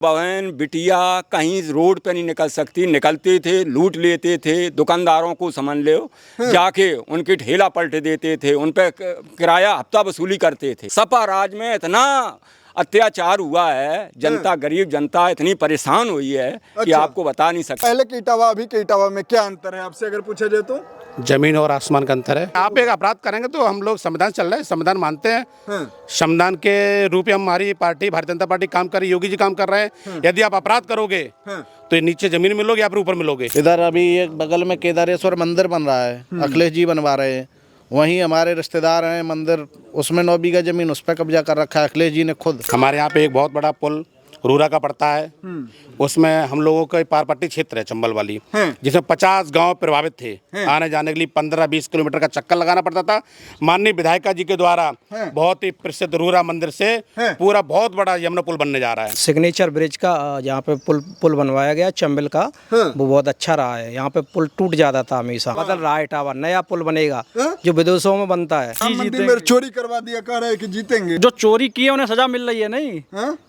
बहन बिटिया कहीं रोड पे नहीं निकल सकती, निकलते थे लूट लेते थे, दुकानदारों को समझ लो जाके उनके ठेला पलट देते थे, उन पे किराया हफ्ता वसूली करते थे। सपा राज में इतना अत्याचार हुआ है, जनता गरीब जनता इतनी परेशान हुई है कि आपको बता नहीं सकते। पहले के इटावा अभी के इटावा में क्या अंतर है आपसे अगर पूछा जाए तो? जमीन और आसमान का अंतर है। आप एक अपराध करेंगे तो हम लोग संविधान चल रहा है, संविधान मानते हैं। संविधान के रूप में हमारी पार्टी भारतीय जनता पार्टी काम कर रही है, योगी जी काम कर रहे हैं। यदि आप अपराध करोगे तो ये नीचे जमीन मिलोगे या फिर ऊपर मिलोगे। इधर अभी एक बगल में केदारेश्वर मंदिर बन रहा है, अखिलेश जी बनवा रहे हैं। वहीं हमारे रिश्तेदार हैं मंदिर, उसमें 9 बीघा जमीन उस पर कब्जा कर रखा है अखिलेश जी ने खुद। हमारे यहाँ पे एक बहुत बड़ा पुल रूरा का पड़ता है, उसमें हम लोगों का पारपट्टी क्षेत्र है चंबल वाली, जिसमें 50 गांव प्रभावित थे। आने जाने के लिए 15-20 किलोमीटर का चक्कर लगाना पड़ता था। माननीय विधायिका जी के द्वारा बहुत ही प्रसिद्ध रूरा मंदिर से पूरा बहुत बड़ा यमुना पुल बनने जा रहा है। सिग्नेचर ब्रिज का यहाँ पे पुल बनवाया गया चंबल का, वो बहुत अच्छा रहा है। यहाँ पे पुल टूट जाता था हमेशा, बदल रहा है टावर, नया पुल बनेगा जो विदेशों में बनता है। मंदिर में चोरी करवा दिया, कह रहे हैं कि जीतेंगे। जो चोरी किए उन्हें सजा मिल रही है, नहीं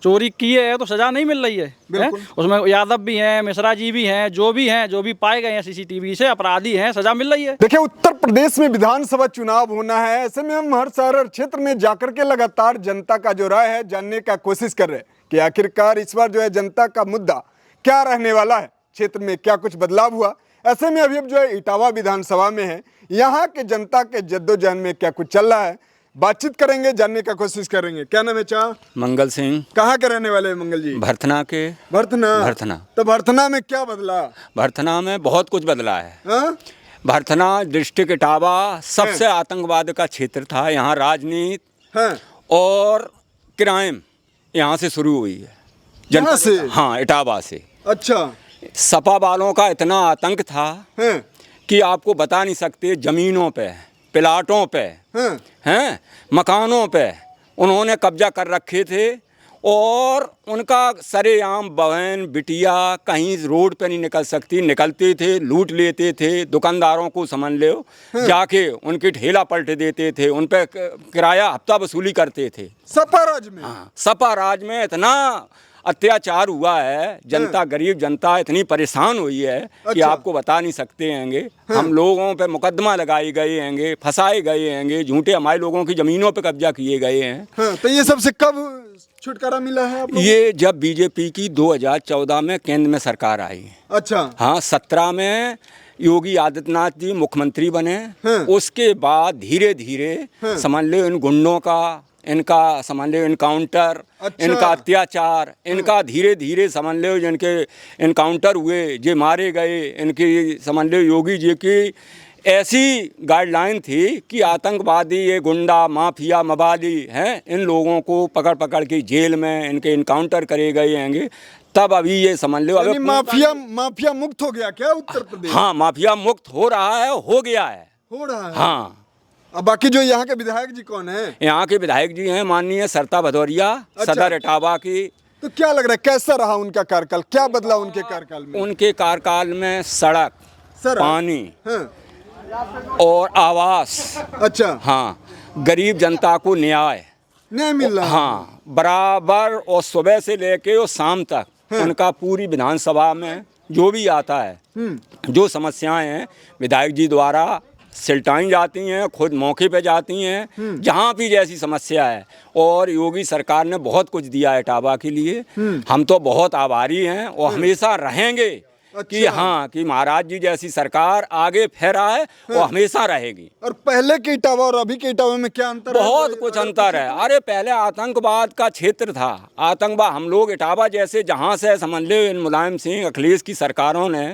चोरी किए है तो सजा नहीं मिल रही है। उसमें यादव भी हैं, मिश्रा जी भी हैं, जो भी पाए गए हैं सीसीटीवी से अपराधी हैं, सजा मिल रही है। देखिए, उत्तर प्रदेश में विधानसभा चुनाव होना है, ऐसे में हम हर शहर और क्षेत्र में जाकर के लगातार जनता का जो राय है जानने का कोशिश कर रहे हैं कि आखिरकार इस बार जो है जनता का मुद्दा क्या रहने वाला है, क्षेत्र में क्या कुछ बदलाव हुआ। ऐसे में अभी जो है इटावा विधानसभा में है, यहाँ के जनता के जद्दोजहद में क्या कुछ चल रहा है, बातचीत करेंगे, जानने का कोशिश करेंगे। क्या नाम है चा? मंगल सिंह। कहाँ के रहने वाले हैं मंगल जी? भरथना के। भरथना। तो भरथना में क्या बदला? भरथना में बहुत कुछ बदला है। भरथना डिस्ट्रिक्ट इटावा सबसे आतंकवाद का क्षेत्र था। यहाँ राजनीति और क्राइम यहाँ से शुरू हुई है। यहाँ से? हाँ, इटावा से। अच्छा। सपा वालों का इतना आतंक था कि आपको बता नहीं सकते। जमीनों पे, प्लाटों पे, हैं मकानों पे उन्होंने कब्जा कर रखे थे और उनका सरेआम बहन बिटिया कहीं रोड पे नहीं निकल सकती, निकलते थे लूट लेते थे, दुकानदारों को समझ लो जाके उनके ठेला पलट देते थे, उन पे किराया हफ्ता वसूली करते थे। सपा राज में? हाँ, सपा राज में इतना अत्याचार हुआ है, जनता गरीब जनता इतनी परेशान हुई है कि आपको बता नहीं सकते हैंगे। हम लोगों पे मुकदमा लगाए गए हैंगे, फंसाए गए हैंगे, झूठे हमारे लोगों की जमीनों पे कब्जा किए गए हैं। तो ये सबसे कब छुटकारा मिला है आप लोगों को? ये जब बीजेपी की 2014 में केंद्र में सरकार आई। अच्छा। हाँ, 17 में योगी आदित्यनाथ जी मुख्यमंत्री बने। उसके बाद धीरे धीरे समझ लो इन गुंडों का, इनका समझ लो इनकाउंटर, इनका अत्याचार, इनका धीरे धीरे समझ लो जिनके इनकाउंटर हुए, जो मारे गए, इनकी समझ लो योगी जी की ऐसी गाइडलाइन थी कि आतंकवादी, ये गुंडा माफिया मवाली हैं, इन लोगों को पकड़ पकड़ के जेल में इनके इनकाउंटर करे गए हैंगे। तब अभी ये समझ लो अभी माफिया मुक्त हो गया क्या उत्तर प्रदेश? हाँ, माफिया मुक्त हो रहा है, हो गया है, हो रहा है। हाँ। अब बाकी जो यहाँ के विधायक जी कौन है? यहाँ के विधायक जी हैं माननीय सरिता भदौरिया, सदर इटावा की। तो क्या लग रहा है कैसा रहा उनका कार्यकाल, क्या बदला उनके कार्यकाल में? उनके कार्यकाल में सड़क, पानी और आवास। अच्छा। हाँ, गरीब जनता को न्याय मिल रहा है। हाँ, बराबर, और सुबह से लेके और शाम तक उनका पूरी विधानसभा में जो भी आता है, जो समस्याएं हैं विधायक जी द्वारा सिलटाई जाती हैं, खुद मौके पे जाती हैं, जहाँ भी जैसी समस्या है। और योगी सरकार ने बहुत कुछ दिया है इटावा के लिए। हम तो बहुत आभारी हैं और हमेशा रहेंगे। कि हाँ, कि महाराज जी जैसी सरकार आगे फैरा है और हमेशा रहेगी। और पहले के इटावा और अभी के इटावा में क्या अंतर है? बहुत कुछ अंतर है। अरे पहले आतंकवाद का क्षेत्र था, आतंकवाद हम लोग इटावा जैसे जहाँ से समझ लो इन मुलायम सिंह अखिलेश की सरकारों ने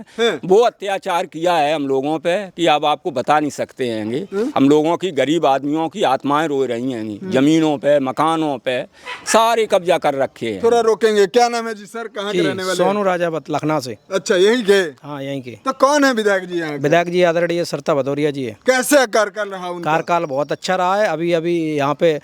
वो अत्याचार किया है हम लोगों पे कि अब आपको बता नहीं सकते हैंगे। हम लोगों की गरीब आदमियों की आत्माएं रो रही हैं, जमीनों पे, मकानों पे सारे कब्जा कर रखे हैं। थोड़ा रोकेंगे। क्या नाम है जी सर, कहाँ के रहने वाले? सोनू राजावत, लखनऊ से। अच्छा, यहीं के? हाँ, यहीं के। तो कौन है विधायक जी यहाँ? विधायक जी आदरणीय सरिता भदौरिया जी है। कैसे कार्यकाल रहा उनका? कार्यकाल बहुत अच्छा रहा है। अभी यहाँ पे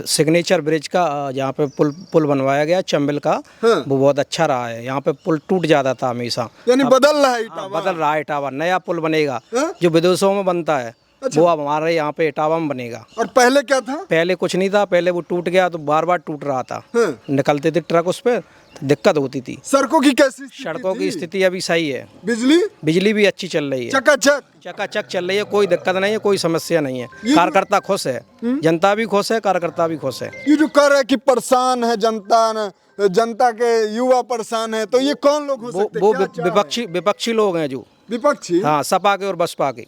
सिग्नेचर ब्रिज का यहाँ पे पुल बनवाया गया चंबल का, वो बहुत अच्छा रहा है। यहाँ पे पुल टूट जाता था हमेशा, यानी बदल रहा है इटावा? बदल रहा है इटावा, नया पुल बनेगा जो विदेशों में बनता है। अच्छा। वो अब हमारे यहाँ पे इटावा में बनेगा। और पहले क्या था? पहले कुछ नहीं था, पहले वो टूट गया तो बार बार टूट रहा था, निकलते थे ट्रक उस पर तो दिक्कत होती थी। सड़कों की कैसी स्थिति सड़कों थी? की स्थिति अभी सही है, बिजली बिजली भी अच्छी चल रही है, चकाचक। चकाचक चल रही है, कोई दिक्कत नहीं है, कोई समस्या नहीं है। कार्यकर्ता खुश है, जनता भी खुश है, कार्यकर्ता भी खुश है। ये जो कह रहा है कि परेशान है जनता न, जनता के युवा परेशान है, तो ये कौन लोग हो सकते हैं? वो क्या चाह रहे हैं? विपक्षी लोग हैं जो, विपक्षी। हाँ, सपा के और बसपा के,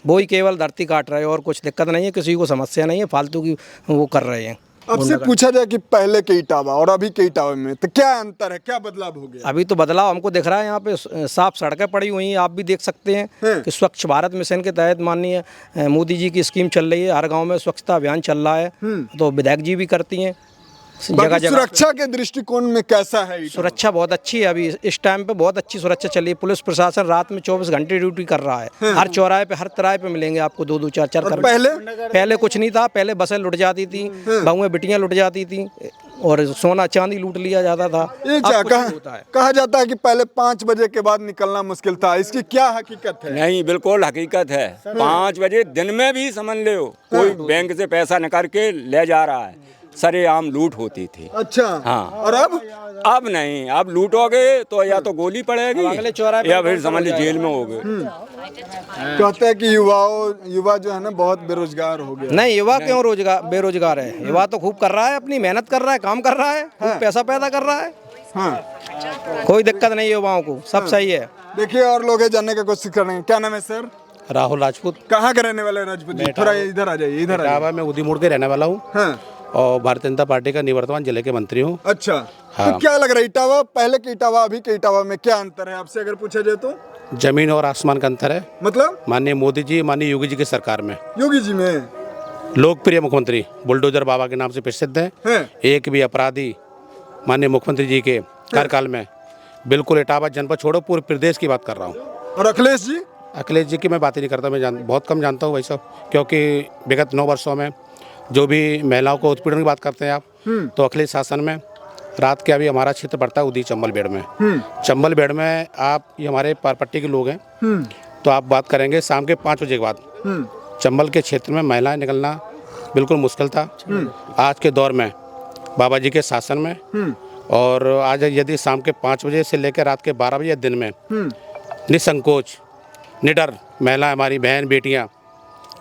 वो ही केवल धरती काट रहे हैं और कुछ दिक्कत नहीं है, किसी को समस्या नहीं है, फालतू की वो कर रहे हैं। अब से पूछा जाए कि पहले के इटावा और अभी के इटावा में तो क्या अंतर है, क्या बदलाव हो गया? अभी तो बदलाव हमको दिख रहा है, यहाँ पे साफ सड़कें पड़ी हुई हैं, आप भी देख सकते हैं कि स्वच्छ भारत मिशन के तहत माननीय मोदी जी की स्कीम चल रही है, हर गांव में स्वच्छता अभियान चल रहा है, तो विधायक जी भी करती हैं। जगह जगह सुरक्षा के दृष्टिकोण में कैसा है इटावा? सुरक्षा बहुत अच्छी है, अभी इस टाइम पे बहुत अच्छी सुरक्षा चल रही है। पुलिस प्रशासन रात में 24 घंटे ड्यूटी कर रहा है, हर चौराहे पे, हर तिराहे पे मिलेंगे आपको 2-2 4-4 और कर। पहले कुछ नहीं था, पहले बसें लुट जाती थी, बहुएं बिटियां लुट जाती थी और सोना चांदी लूट लिया जाता था। ये अब कुछ नहीं होता है। कहा जाता है कि पहले 5 बजे के बाद निकलना मुश्किल था, इसकी क्या हकीकत है? नहीं, बिल्कुल हकीकत है। 5 बजे दिन में भी समझ लो कोई बैंक से पैसा निकाल के ले जा रहा है, सरेआम लूट होती थी। अच्छा। हाँ। और अब नहीं, अब लूटोगे तो या तो गोली पड़ेगी या फिर समझ ली जेल में होगे। कहते हैं कि युवा जो है ना बहुत बेरोजगार हो गया। नहीं, युवा क्यों बेरोजगार है? युवा तो खूब कर रहा है, अपनी मेहनत कर रहा है, काम कर रहा है, खूब पैसा पैदा कर रहा है, हाँ, कोई दिक्कत नहीं है युवाओं को, सब सही है। देखिए और लोग हैं जानने की कोशिश कर रहे हैं। क्या नाम है सर? राहुल राजपूत। कहाँ के रहने वाले हैं राजपूत जी? थोड़ा इधर आ जाइए, इधर आ जाइए। इटावा में उदी मोड़ के रहने वाला हूँ हाँ। और भारतीय जनता पार्टी का निवर्तमान जिले के मंत्री हूँ। अच्छा। तो क्या लग रहा है इटावा, पहले के इटावा अभी के इटावा में क्या अंतर है आपसे अगर पूछा जाए तो? जमीन और आसमान का अंतर है। मतलब माननीय मोदी जी, माननीय योगी जी की सरकार में योगी जी में लोकप्रिय मुख्यमंत्री बुलडोजर बाबा के नाम से प्रसिद्ध है। एक भी अपराधी माननीय मुख्यमंत्री जी के कार्यकाल में बिल्कुल इटावा जनपद छोड़ो पूरे प्रदेश की बात कर रहा हूँ। और अखिलेश जी? अखिलेश जी की मैं बात ही नहीं करता, मैं बहुत कम जानता हूँ वैसा, क्योंकि विगत 9 वर्षों में जो भी महिलाओं को उत्पीड़न की बात करते हैं आप, तो अखिलेश शासन में रात के अभी हमारा क्षेत्र पड़ता है उदी चंबल बेड़ में। चंबल बेड़ में आप, ये हमारे पारपट्टी के लोग हैं, तो आप बात करेंगे शाम के 5 बजे के बाद चंबल के क्षेत्र में महिलाएं निकलना बिल्कुल मुश्किल था। आज के दौर में बाबा जी के शासन में और आज यदि शाम के 5 बजे से लेकर रात के 12 बजे दिन में निसंकोच निडर महिलाएं, हमारी बहन बेटियां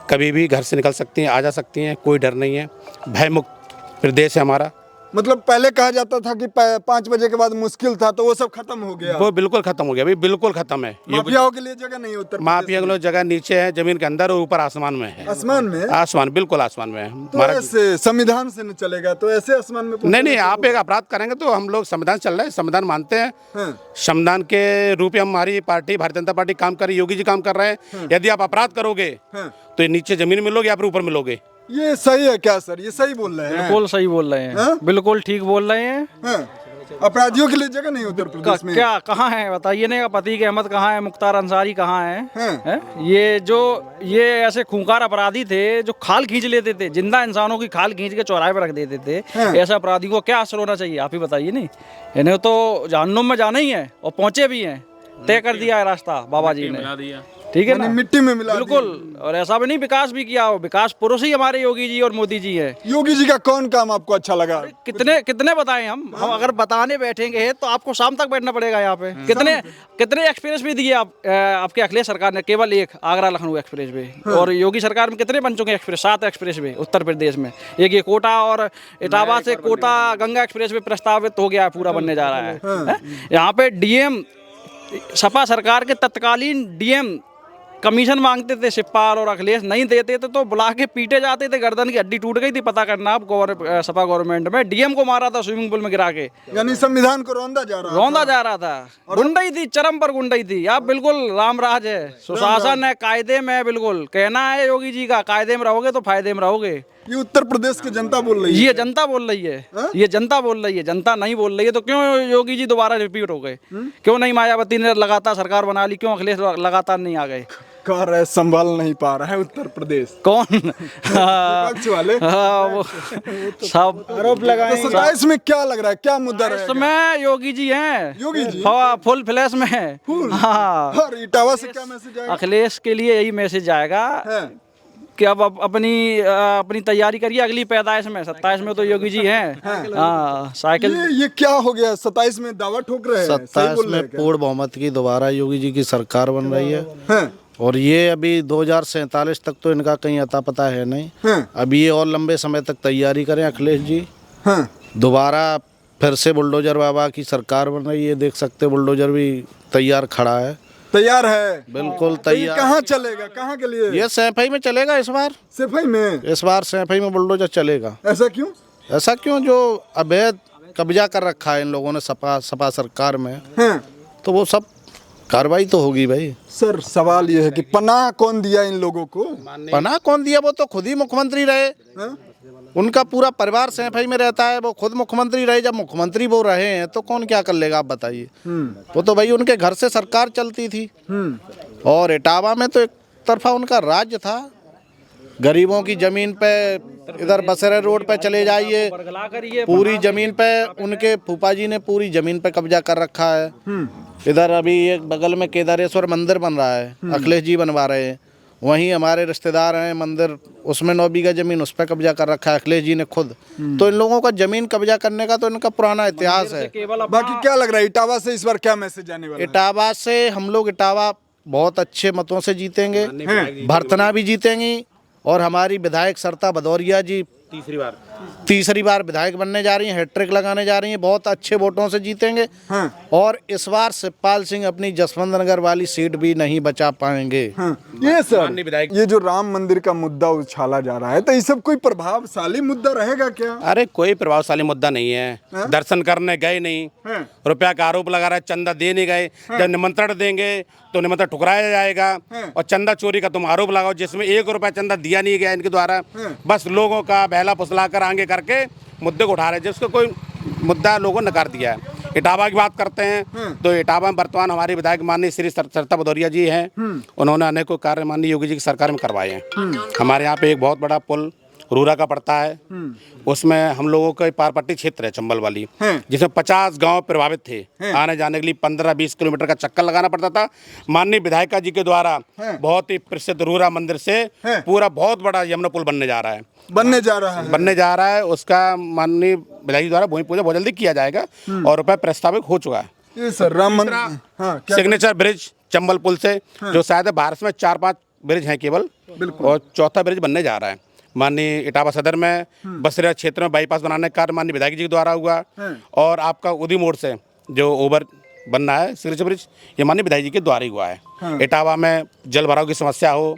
कभी भी घर से निकल सकती हैं, आ जा सकती हैं, कोई डर नहीं है, भयमुक्त प्रदेश है हमारा। मतलब पहले कहा जाता था कि 5 बजे के बाद मुश्किल था, तो वो सब खत्म हो गया। वो बिल्कुल खत्म हो गया, अभी बिल्कुल खत्म है। माफियाओं के लिए जगह नहीं है उत्तर प्रदेश माफिया के लिए जगह नीचे है, जमीन के अंदर और ऊपर आसमान में है। आसमान में? आसमान, बिल्कुल आसमान में है। तो ऐसे संविधान से न चलेगा तो ऐसे आसमान में नहीं, आप एक अपराध करेंगे तो हम लोग संविधान चल रहा है, संविधान मानते हैं। संविधान के रूप में हमारी पार्टी भारतीय जनता पार्टी काम कर रही है, योगी जी काम कर रहे हैं। यदि आप अपराध करोगे तो नीचे जमीन मिलोगे या फिर ऊपर मिलोगे। ये सही है क्या सर? ये सही बोल रहे हैं? बिल्कुल सही बोल रहे हैं, बिल्कुल ठीक बोल रहे हैं। अपराधियों के लिए जगह नहीं उत्तर प्रदेश में? क्या कहाँ है बताइए ना? पतीक अहमद कहाँ है? मुख्तार अंसारी कहाँ है? ये ऐसे खूंखार अपराधी थे जो खाल खींच लेते थे, जिंदा इंसानों की खाल खींच के चौराहे पर रख देते थे। ऐसे अपराधियों को क्या असर होना चाहिए आप ही बताइए। नहीं, इन्हें तो जहन्नुम में जाना ही है और पहुंचे भी हैं, तय कर दिया है रास्ता बाबा जी ने, ठीक है ना? मिट्टी में मिला बिल्कुल। और ऐसा भी नहीं विकास भी किया हो, विकास पुरुष ही हमारे योगी जी और मोदी जी है। योगी जी का कौन काम आपको अच्छा लगा? कितने बताएं हम अगर बताने बैठेंगे तो आपको शाम तक बैठना पड़ेगा यहाँ पे। कितने एक्सप्रेस भी दिए आपके अखिलेश सरकार ने? केवल एक आगरा लखनऊ एक्सप्रेस वे। और योगी सरकार में कितने बन चुके express? 7 express way Uttar Pradesh में। एक ये कोटा और इटावा से कोटा गंगा एक्सप्रेस वे प्रस्तावित हो गया है, पूरा बनने जा रहा है। यहाँ पे डीएम, सपा सरकार के तत्कालीन डीएम कमीशन मांगते थे, शिवपाल और अखिलेश नहीं देते थे तो बुला के पीटे जाते थे, गर्दन की हड्डी टूट गई थी। पता करना आप, सपा गवर्नमेंट में डीएम को मारा था स्विमिंग पूल में गिरा के। यानी संविधान को रौंदा जा रहा था। गुंडई थी, चरम पर गुंडई थी। आप बिल्कुल रामराज है, सुशासन है, कायदे में है। बिल्कुल कहना है योगी जी का, कायदे में रहोगे तो फायदे में रहोगे। ये उत्तर प्रदेश की जनता बोल रही है। ये जनता बोल रही है, ये जनता बोल रही है। जनता नहीं बोल रही है तो क्यों योगी जी दोबारा रिपीट हो गए? क्यों नहीं मायावती ने लगातार सरकार बना ली? क्यों अखिलेश लगातार नहीं आ गए? कह रहे संभाल नहीं पा रहा है उत्तर प्रदेश। कौन? वाले वो सब आरोप लगाए। तो 27 में क्या लग रहा है, क्या मुद्दा रहेगा? इसमें योगी जी हैं, योगी जी फुल फ्लैश में है। हाँ। और इटावा से क्या मैसेज आएगा? अखिलेश के लिए यही मैसेज आएगा कि अब अपनी तैयारी करिए अगली पैदाइश में। 27 में तो योगी जी हैं। हाँ, साइकिल ये क्या हो गया? 27 में दावा ठोक रहे हैं, सही 27 बोल रहे में हैं क्या? पूर्ण बहुमत की दोबारा योगी जी की सरकार बन रही है। हाँ, और ये अभी 2047 तक तो इनका कहीं अता पता है नहीं। हाँ, अभी ये और लंबे समय तक तैयारी करें अखिलेश जी। हाँ। दोबारा फिर से बुलडोजर बाबा की सरकार बन रही है, देख सकते बुलडोजर भी तैयार खड़ा है। तैयार है, बिल्कुल तो ये तैयार। कहाँ चलेगा, कहाँ के लिए? ये सैफई में चलेगा इस बार। सिपाही में? इस बार सैफई में बुलडोजर चलेगा। ऐसा क्यों? ऐसा क्यों? जो अवैध कब्जा कर रखा है इन लोगों ने सपा सरकार में, हाँ। तो वो सब कार्रवाई तो होगी भाई। सर सवाल ये है कि पनाह कौन दिया इन लोगों को? पनाह कौन दिया? वो तो खुद ही मुख्यमंत्री रहे। हाँ? उनका पूरा परिवार सैफई में रहता है, वो खुद मुख्यमंत्री रहे। जब मुख्यमंत्री वो रहे हैं तो कौन क्या कर लेगा आप बताइए। वो तो भाई उनके घर से सरकार चलती थी। और इटावा में तो एक तरफा उनका राज्य था। गरीबों की जमीन पे इधर बसेरा रोड पे चले जाइए, पूरी जमीन पे उनके फूफा जी ने पूरी जमीन पे कब्जा कर रखा है। इधर अभी एक बगल में केदारेश्वर मंदिर बन रहा है, अखिलेश जी बनवा रहे हैं। वहीं हमारे रिश्तेदार हैं मंदिर, उसमें 9 बीघा जमीन उस पर कब्जा कर रखा है अखिलेश जी ने खुद। तो इन लोगों का जमीन कब्जा करने का तो इनका पुराना इतिहास है। बाकी क्या लग रहा है इटावा से इस बार क्या मैसेज आने वाला है? इटावा से हम लोग इटावा बहुत अच्छे मतों से जीतेंगे, भरतना भी जीतेंगी। और हमारी विधायक सरिता भदौरिया जी तीसरी बार विधायक बनने जा रही हैं, हैट्रिक लगाने जा रही हैं, बहुत अच्छे वोटों से जीतेंगे। और इस बार शिवपाल सिंह अपनी जसवंत नगर वाली सीट भी नहीं बचा पाएंगे। ये सर, ये जो राम मंदिर का मुद्दा उछाला जा रहा है, तो ये सब कोई प्रभावशाली मुद्दा रहेगा क्या? अरे कोई प्रभावशाली मुद्दा नहीं है। दर्शन करने गए नहीं, रुपया का आरोप लगा रहा है, चंदा दे नहीं गए। जब निमंत्रण देंगे तो निमंत्रण ठुकराया जाएगा। और चंदा चोरी का तुम आरोप लगाओ जिसमें 1 रुपया चंदा दिया नहीं गया इनके द्वारा। बस लोगों का बहला फुसला कर आगे करके मुद्दे को उठा रहे हैं, जिसको कोई मुद्दा लोगों ने नकार दिया है। इटावा की बात करते हैं तो इटावा में वर्तमान हमारे विधायक माननीय श्री सरिता भदौरिया जी हैं। उन्होंने अनेकों कार्य माननीय योगी जी की सरकार में करवाए हैं। हमारे यहाँ पे एक बहुत बड़ा पुल रूरा का पड़ता है, उसमें हम लोगों का पारपट्टी क्षेत्र है चंबल वाली, जिसमें 50 गांव प्रभावित थे। आने जाने के लिए 15-20 किलोमीटर का चक्कर लगाना पड़ता था। माननीय विधायिका जी के द्वारा बहुत ही प्रसिद्ध रूरा मंदिर से पूरा बहुत बड़ा यमुना पुल बनने जा रहा है। उसका माननीय विधायक जी द्वारा भूमि पूजन बहुत जल्दी किया जाएगा और रुपये प्रस्तावित हो चुका है। ये सर राम मंदिर सिग्नेचर ब्रिज चंबल पुल से, जो शायद भारत में 4-5 ब्रिज हैं केवल, और चौथा ब्रिज बनने जा रहा है। माननीय इटावा सदर में बसरा क्षेत्र में बाईपास बनाने का कार्य माननीय विधायक जी के द्वारा हुआ। और आपका उदी मोड़ से जो ओवर बनना है सिग्नेचर ब्रिज, ये माननीय विधायक जी के द्वारा ही हुआ है। इटावा में जल भराव की समस्या हो,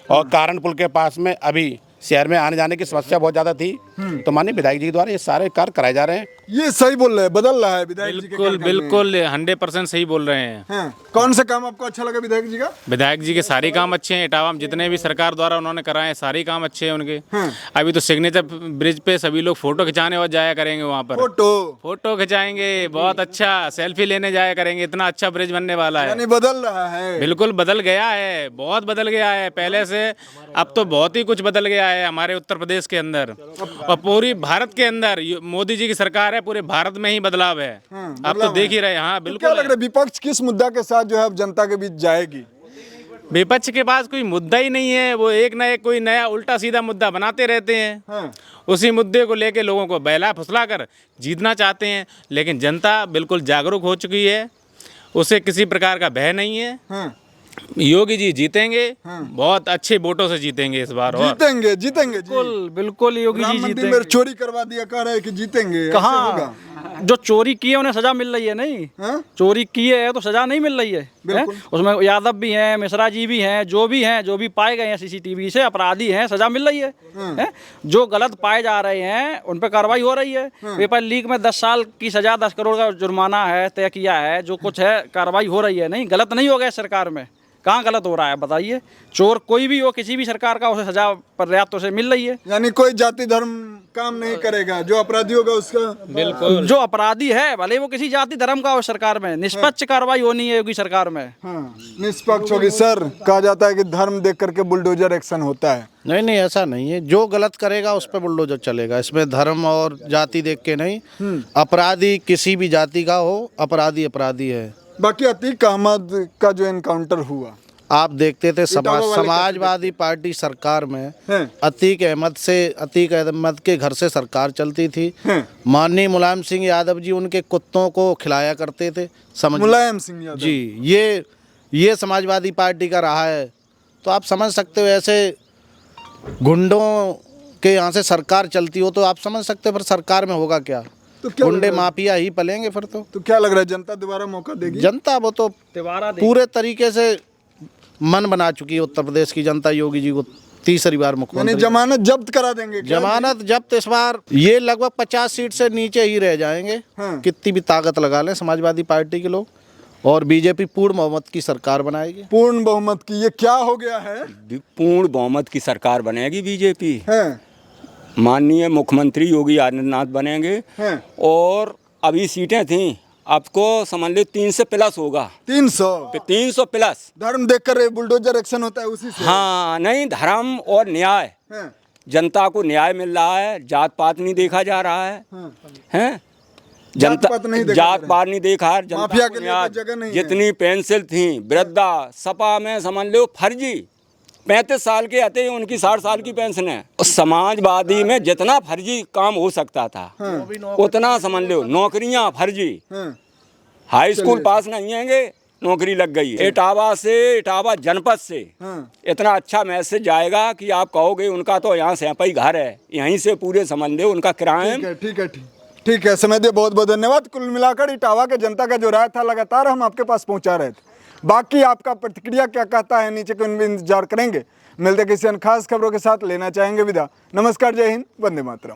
और कारण पुल के पास में अभी शहर में आने जाने की समस्या बहुत ज़्यादा थी, तो माननीय विधायक जी के द्वारा ये सारे कार्य कराए जा रहे हैं। ये सही बोल रहे हैं, बदल रहा है विधायक जी के बिल्कुल बिल्कुल 100% सही बोल रहे हैं। कौन सा काम आपको अच्छा लगा विधायक जी का? विधायक जी के सारे काम अच्छे हैं। इटावा में जितने भी सरकार द्वारा उन्होंने कराए हैं सारे काम अच्छे हैं उनके। अभी तो सिग्नेचर ब्रिज पे सभी लोग फोटो खिंचाने और जाया करेंगे, वहाँ पर फोटो खिंचाएंगे, बहुत अच्छा सेल्फी लेने जाया करेंगे। इतना अच्छा ब्रिज बनने वाला है, यानी बदल रहा है। बिल्कुल बदल गया है, बहुत बदल गया है पहले से। अब तो बहुत ही कुछ बदल गया है हमारे उत्तर प्रदेश के अंदर और पूरी भारत के अंदर। मोदी जी की सरकार है, पूरे भारत में ही बदलाव है। आप तो देख ही रहे हैं। हाँ बिल्कुल। क्या लग रहा है विपक्ष किस मुद्दा के साथ जो है अब जनता के बीच जाएगी? विपक्ष के पास कोई मुद्दा ही नहीं है। वो एक ना एक कोई नया उल्टा सीधा मुद्दा बनाते रहते हैं। उसी मुद्दे को लेके लोगों को बहला फुसला कर जीतना चाहते हैं। लेकिन जनता बिल्कुल जागरूक हो चुकी है, उसे किसी प्रकार का भय नहीं है। योगी जी जीतेंगे, बहुत अच्छे वोटों से जीतेंगे इस बार। और जीतेंगे बिल्कुल योगी जी जीतेंगे। में चोरी करवा दिया, कह रहे हैं कि जीतेंगे। कहाँ? जो चोरी किए उन्हें सजा मिल रही है। नहीं चोरी किए है तो सजा नहीं मिल रही है। उसमें यादव भी हैं, मिश्रा जी भी हैं, जो भी पाए गए हैं सीसीटीवी से अपराधी हैं, सजा मिल रही है। जो गलत पाए जा रहे हैं उन पर कार्रवाई हो रही है। पेपर लीक में 10 साल की सजा, 10 करोड़ का जुर्माना है तय किया है। जो कुछ है कार्रवाई हो रही है। नहीं गलत नहीं हो गया सरकार में। कहाँ गलत हो रहा है बताइए? चोर कोई भी हो, किसी भी सरकार का, उसे सजा पर्याप्त उसे मिल रही है। यानी कोई जाति धर्म काम नहीं करेगा, जो अपराधी होगा उसका। बिल्कुल। जो अपराधी है भले वो किसी जाति धर्म का हो, सरकार में निष्पक्ष कार्रवाई होनी है योगी सरकार में। निष्पक्ष होगी। सर कहा जाता है कि धर्म देख करके बुलडोजर एक्शन होता है। नहीं ऐसा नहीं है। जो गलत करेगा उस पर बुलडोजर चलेगा। इसमें धर्म और जाति देख के नहीं। अपराधी किसी भी जाति का हो, अपराधी है। बाकी अतीक अहमद का जो एनकाउंटर हुआ, आप देखते थे इटावा वाले समाजवादी पार्टी सरकार में हैं। अतीक अहमद के घर से सरकार चलती थी। हैं। माननीय मुलायम सिंह यादव जी उनके कुत्तों को खिलाया करते थे। समझ मुलायम सिंह यादव जी, ये समाजवादी पार्टी का रहा है। तो आप समझ सकते हो ऐसे गुंडों के यहाँ से सरकार चलती हो तो आप समझ सकते हो फिर सरकार में होगा क्या। तो क्या गुंडे लग रहा है? माफिया ही पलेंगे फिर तो क्या लग रहा है जनता दोबारा मौका देगी? जनता वो तो पूरे तरीके से मन बना चुकी है उत्तर प्रदेश की जनता योगी जी को तीसरी बार यानी मुख्यमंत्री। जमानत जब्त करा देंगे क्या? जमानत जब्त इस बार ये लगभग 50 सीट से नीचे ही रह जाएंगे। हाँ। कितनी भी ताकत लगा लें समाजवादी पार्टी के लोग, और बीजेपी पूर्ण बहुमत की सरकार बनाएगी। पूर्ण बहुमत की ये क्या हो गया है? पूर्ण बहुमत की सरकार बनेगी बीजेपी। हैं। माननीय मुख्यमंत्री योगी आदित्यनाथ बनेंगे। हैं। और अभी सीटें थी, आपको समझ लो 300 प्लस होगा। 300 प्लस। धर्म देखकर बुलडोजर एक्शन होता है उसी से। हाँ, नहीं, धर्म और न्याय, हैं। जनता को न्याय मिल रहा है, जात पात नहीं देखा जा रहा है। हैं? जात पात नहीं देखा जा जात रहा है। पात नहीं देखा, जनता माफिया को के लिए न्याय। तो जगह नहीं है। जितनी पेंसिल थी वृद्धा सपा में समझ लो फर्जी, 35 साल के आते उनकी 60 साल की पेंशन है। समाजवादी में जितना फर्जी काम हो सकता था उतना समझ लो, नौकरियां फर्जी। हैं। हाई स्कूल पास नहीं होंगे, नौकरी लग गई। इटावा जनपद से हाँ। इतना अच्छा मैसेज जाएगा कि आप कहोगे उनका तो यहाँ से ही घर है, यहीं से पूरे समझ लो उनका क्राइम। ठीक है, समय दिए बहुत बहुत धन्यवाद। कुल मिलाकर इटावा के जनता का जो राय था लगातार हम आपके पास पहुंचा रहे थे। बाकी आपका प्रतिक्रिया क्या कहता है नीचे को इंतजार करेंगे। मिलते किसी अन्य खास खबरों के साथ, लेना चाहेंगे विदा। नमस्कार, जय हिंद, वंदे मातरम।